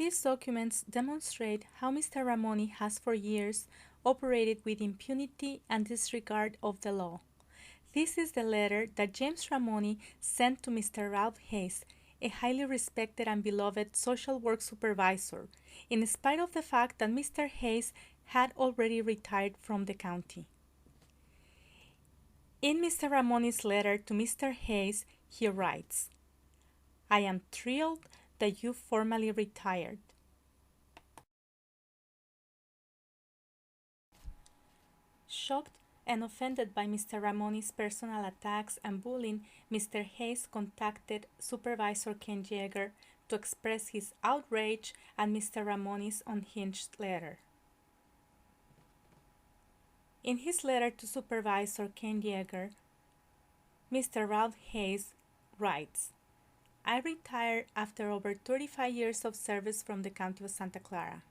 These documents demonstrate how Mr. Ramoni has for years operated with impunity and disregard of the law. This is the letter that James Ramoni sent to Mr. Ralph Hayes, a highly respected and beloved social work supervisor, in spite of the fact that Mr. Hayes had already retired from the county. In Mr. Ramoni's letter to Mr. Hayes, he writes, "I am thrilled that you formally retired. Shocked and offended by Mr. Ramoni's personal attacks and bullying, Mr. Hayes contacted Supervisor Ken Yeager to express his outrage at Mr. Ramoni's unhinged letter. In his letter to Supervisor Ken Yeager, Mr. Ralph Hayes writes, "I retired after over 35 years of service from the County of Santa Clara."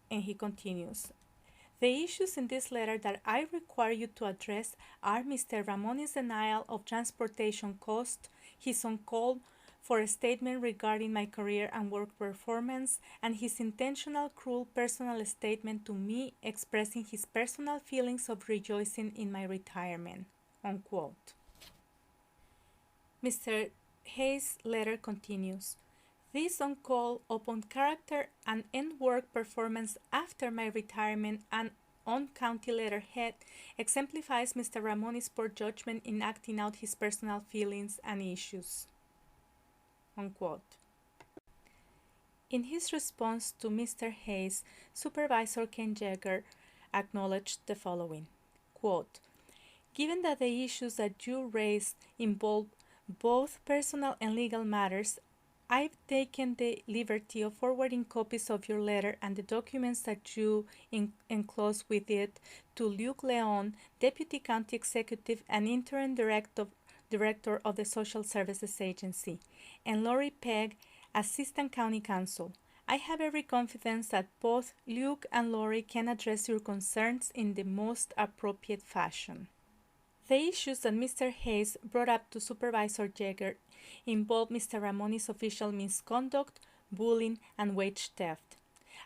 And he continues, "The issues in this letter that I require you to address are Mr. Ramoni's denial of transportation cost, his on-call for a statement regarding my career and work performance, and his intentional cruel personal statement to me expressing his personal feelings of rejoicing in my retirement." Unquote. Mr. Hayes' letter continues, "This on-call upon character and end work performance after my retirement and on county letterhead exemplifies Mr. Ramoni's poor judgment in acting out his personal feelings and issues." Unquote. In his response to Mr. Hayes, Supervisor Ken Yeager acknowledged the following, quote, "Given that the issues that you raised involve both personal and legal matters, I've taken the liberty of forwarding copies of your letter and the documents that you enclose with it to Luke Leon, Deputy County Executive and Interim Director of the Social Services Agency, and Lori Pegg, Assistant County Counsel. I have every confidence that both Luke and Lori can address your concerns in the most appropriate fashion." The issues that Mr. Hayes brought up to Supervisor Yeager involved Mr. Ramoni's official misconduct, bullying, and wage theft.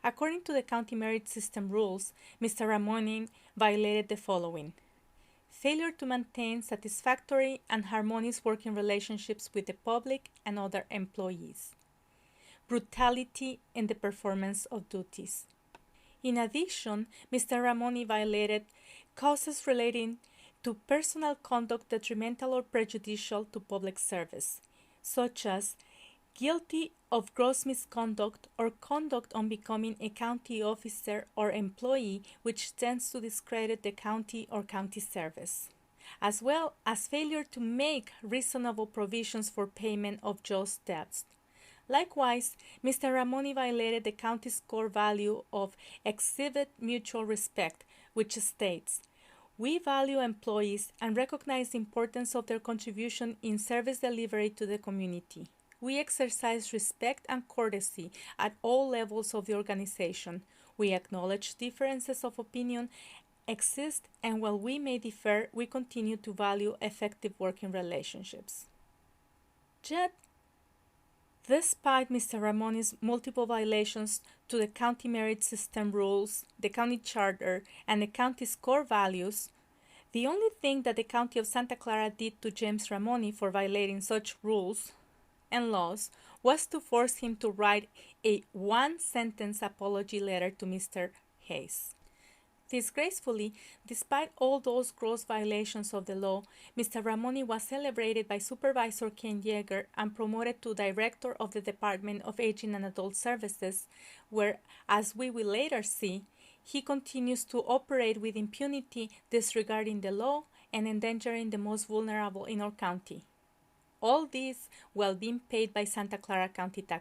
According to the county merit system rules, Mr. Ramoni violated the following: failure to maintain satisfactory and harmonious working relationships with the public and other employees, brutality in the performance of duties. In addition, Mr. Ramoni violated causes relating to personal conduct detrimental or prejudicial to public service, such as guilty of gross misconduct or conduct on becoming a county officer or employee which tends to discredit the county or county service, as well as failure to make reasonable provisions for payment of just debts. Likewise, Mr. Ramoni violated the county's core value of exhibit mutual respect, which states, "We value employees and recognize the importance of their contribution in service delivery to the community. We exercise respect and courtesy at all levels of the organization. We acknowledge differences of opinion exist, and while we may differ, we continue to value effective working relationships." Yet, despite Mr. Ramoni's multiple violations to the county merit system rules, the county charter, and the county's core values, the only thing that the County of Santa Clara did to James Ramoni for violating such rules and laws was to force him to write a one-sentence apology letter to Mr. Hayes. Disgracefully, despite all those gross violations of the law, Mr. Ramoni was celebrated by Supervisor Ken Yeager and promoted to Director of the Department of Aging and Adult Services, where, as we will later see, he continues to operate with impunity, disregarding the law and endangering the most vulnerable in our county. All this while being paid by Santa Clara County taxpayers.